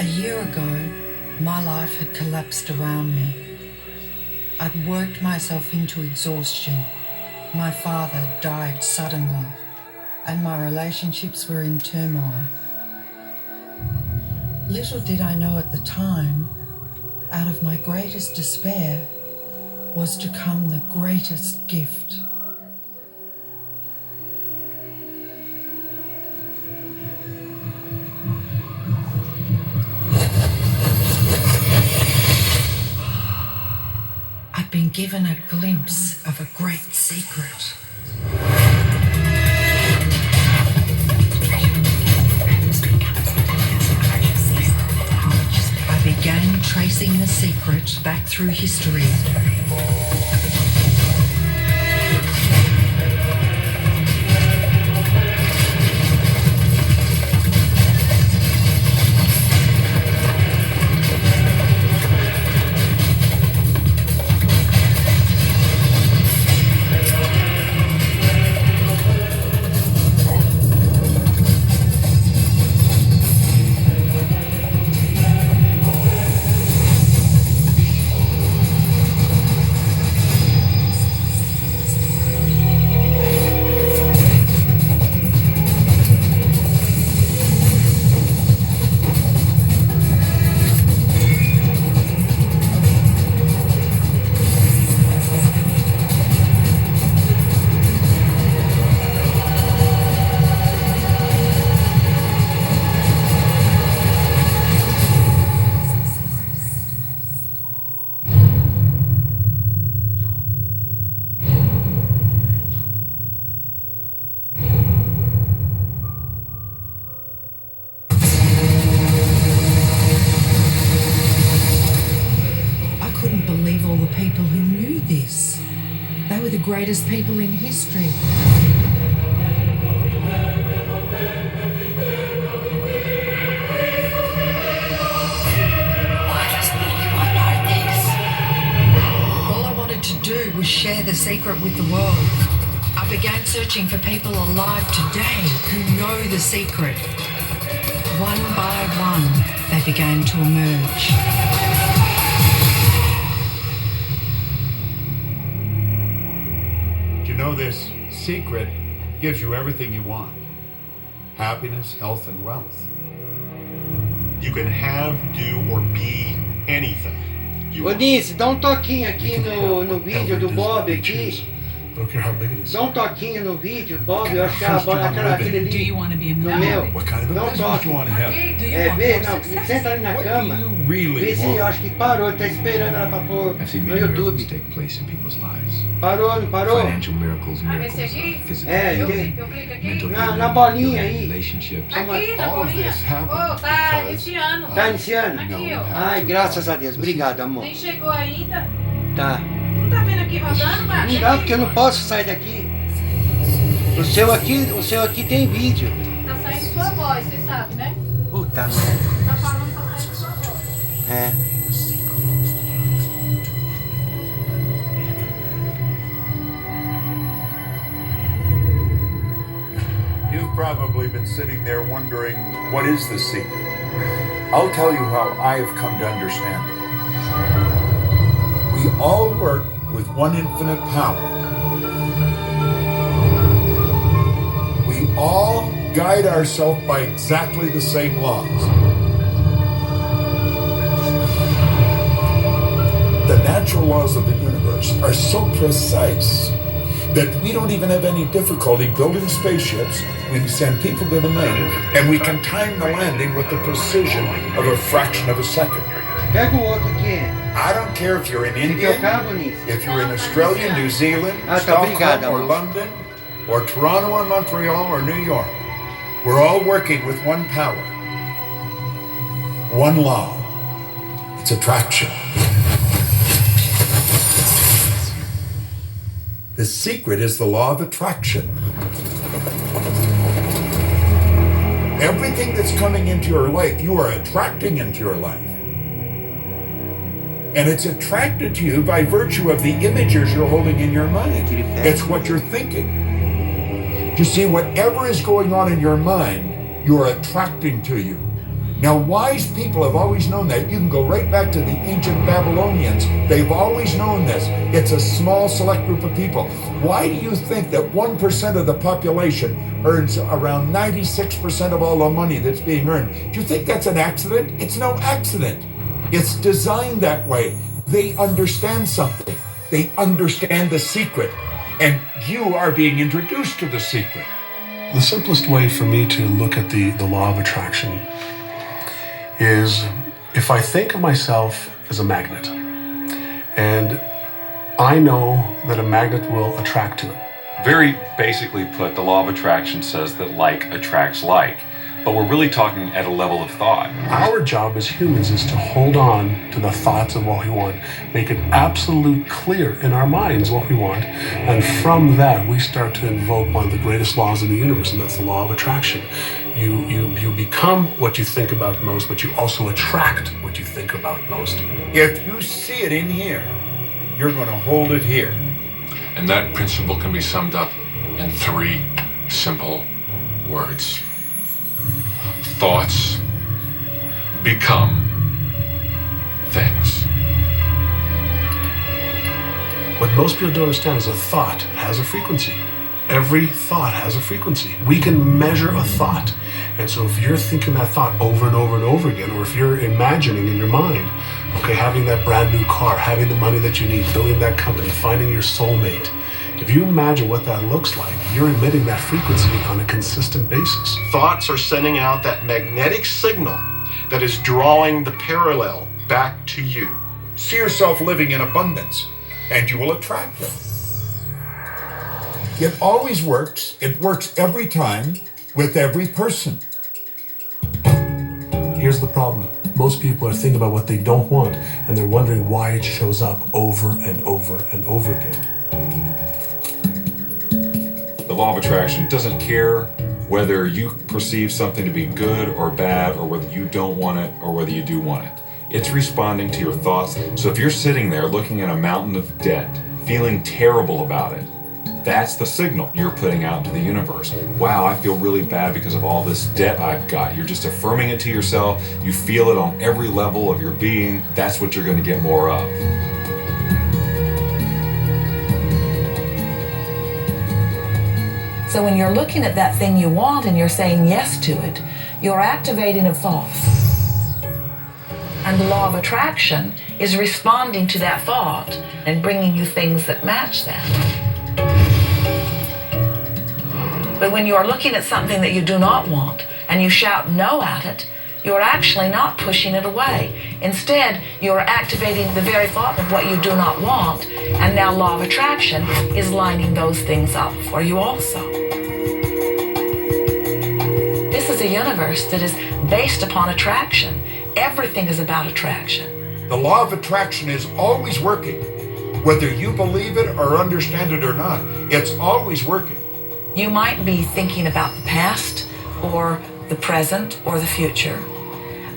A year ago, my life had collapsed around me. I'd worked myself into exhaustion. My father died suddenly, and my relationships were in turmoil. Little did I know at the time, out of my greatest despair was to come the greatest gift. I'd been given a glimpse of a great secret. I began tracing the secret back through history. Greatest people in history. All I wanted to do was share the secret with the world. I began searching for people alive today who know the secret. One by one, they began to emerge. Know this secret gives you everything you want. Happiness, health, and wealth. You can have, do, or be anything. Ô Nice, dá um toquinho aqui no vídeo do Bob aqui. Dá um toquinho no vídeo, Bob, eu acho que aquele ali no meu. Não toque. Vê, não, senta ali na cama. Vê se eu acho que parou, tá esperando ela pra pôr no YouTube. Parou, não parou? Esse aqui? Eu clico aqui. Na bolinha aí. Aqui, na bolinha. Tá iniciando. Tá iniciando? Aqui, ó. Ai, graças a Deus. Obrigado, amor. Nem chegou ainda. Tá. Não tá vendo aqui rodando, Márcio? Não dá, porque eu não posso sair daqui. O seu aqui tem vídeo. Tá saindo sua voz, você sabe, né? Puta merda. Tá falando, tá saindo sua voz. É. You've probably been sitting there wondering, what is the secret? I'll tell you how I have come to understand it. We all work with one infinite power. We all guide ourselves by exactly the same laws. The natural laws of the universe are so precise that we don't even have any difficulty building spaceships. We can send people to the moon, and we can time the landing with the precision of a fraction of a second. Pega o outro aqui. I don't care if you're in India, if you're in Australia, New Zealand, Stockholm or London, or Toronto or Montreal or New York. We're all working with one power, one law. It's attraction. The secret is the law of attraction. Everything that's coming into your life, you are attracting into your life. And it's attracted to you by virtue of the images you're holding in your mind. It's what you're thinking. You see, whatever is going on in your mind you are attracting to you. Now, wise people have always known that. You can go right back to the ancient Babylonians. They've always known this. It's a small, select group of people. Why do you think that 1% of the population earns around 96% of all the money that's being earned? Do you think that's an accident? It's no accident. It's designed that way. They understand something. They understand the secret. And you are being introduced to the secret. The simplest way for me to look at the law of attraction is if I think of myself as a magnet, and I know that a magnet will attract to it. Very basically put, the law of attraction says that like attracts like, but we're really talking at a level of thought. Our job as humans is to hold on to the thoughts of what we want, make it absolute clear in our minds what we want, and from that we start to invoke one of the greatest laws in the universe, and that's the law of attraction. You become what you think about most, but you also attract what you think about most. If you see it in here, you're going to hold it here. And that principle can be summed up in 3 simple words. Thoughts become things. What most people don't understand is a thought has a frequency. Every thought has a frequency. We can measure a thought. And so if you're thinking that thought over and over and over again, or if you're imagining in your mind, okay, having that brand new car, having the money that you need, building that company, finding your soulmate, if you imagine what that looks like, you're emitting that frequency on a consistent basis. Thoughts are sending out that magnetic signal that is drawing the parallel back to you. See yourself living in abundance, and you will attract it. It always works. It works every time with every person. Here's the problem. Most people are thinking about what they don't want, and they're wondering why it shows up over and over and over again. The law of attraction doesn't care whether you perceive something to be good or bad, or whether you don't want it or whether you do want it. It's responding to your thoughts. So if you're sitting there looking at a mountain of debt, feeling terrible about it, that's the signal you're putting out into the universe. Wow, I feel really bad because of all this debt I've got. You're just affirming it to yourself. You feel it on every level of your being. That's what you're going to get more of. So when you're looking at that thing you want and you're saying yes to it, you're activating a thought. And the law of attraction is responding to that thought and bringing you things that match that. But when you are looking at something that you do not want and you shout no at it, you're actually not pushing it away. Instead, you're activating the very thought of what you do not want, and now law of attraction is lining those things up for you also. This is a universe that is based upon attraction. Everything is about attraction. The law of attraction is always working. Whether you believe it or understand it or not, it's always working. You might be thinking about the past or the present or the future.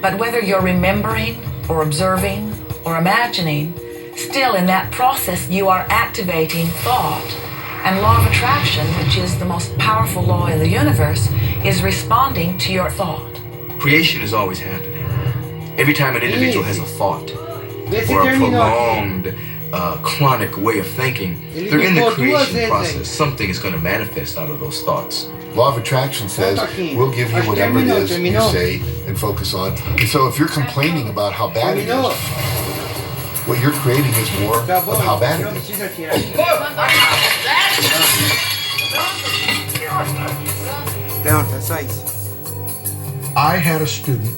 But whether you're remembering or observing or imagining, still in that process you are activating thought. And law of attraction, which is the most powerful law in the universe, is responding to your thought. Creation is always happening. Every time an individual has a thought or a prolonged chronic way of thinking, they're in the creation process. Something is going to manifest out of those thoughts. Law of attraction says we'll give you whatever it is you say and focus on. And so if you're complaining about how bad it is, what you're creating is more of how bad it is. I had a student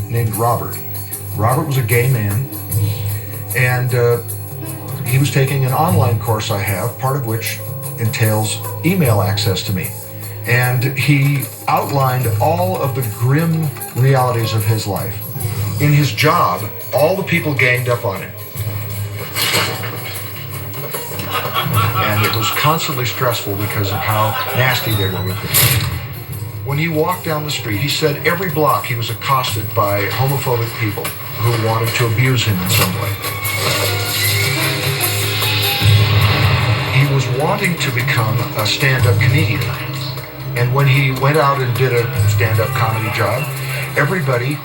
named Robert. Robert was a gay man, and he was taking an online course I have, part of which entails email access to me. And he outlined all of the grim realities of his life. In his job, all the people ganged up on him. And it was constantly stressful because of how nasty they were with him. When he walked down the street, he said every block he was accosted by homophobic people who wanted to abuse him in some way. He was wanting to become a stand-up comedian, And when he went out and did a stand-up comedy job, everybody